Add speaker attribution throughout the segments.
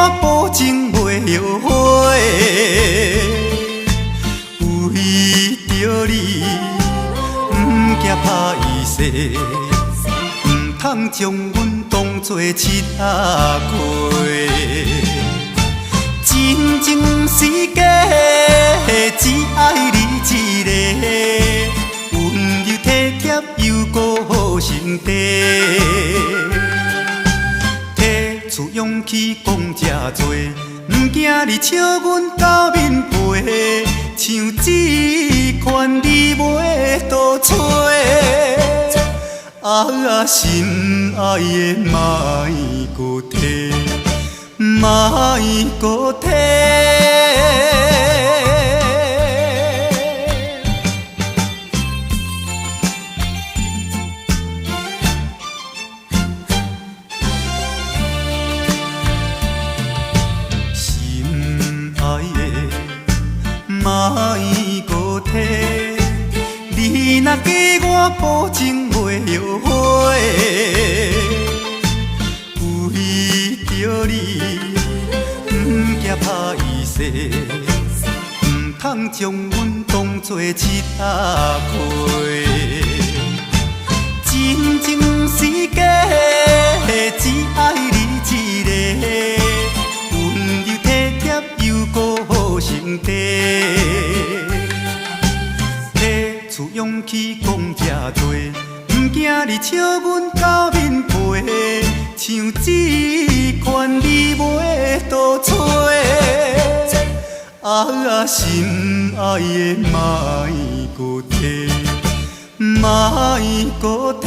Speaker 1: 我保证袂后悔。为着你，不惊拍伊势，唔通将阮当作七仔鸡。真情是假，只爱你一个，温柔体贴又顾心地。提出勇气讲这多，唔惊你笑阮到面皮，像这款你袂倒找。啊，心爱的莫搁提，莫搁提。心爱的莫搁提，你若假我保证袂后悔。为着你，不惊拍伊势，唔通将阮当作七仔鸡。真情是假，只爱你一个，温柔体贴又顾心地。提出勇气讲这多，唔惊你笑阮到面皮，像这款你袂倒找。啊，心爱的莫搁提，莫搁提。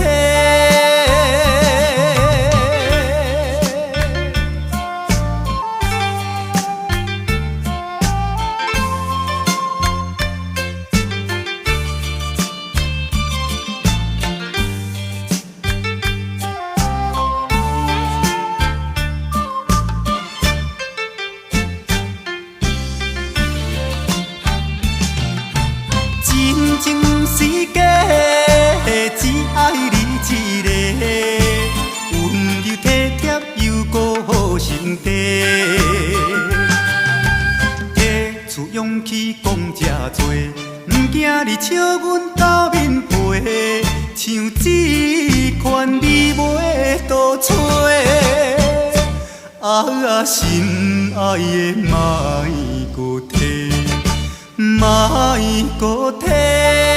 Speaker 1: 真情是假，只爱你一个，温柔体贴又顾心地。提出勇气讲这多，唔惊你笑阮到面皮，像这款你袂倒找。啊，心爱的莫搁提，莫搁提。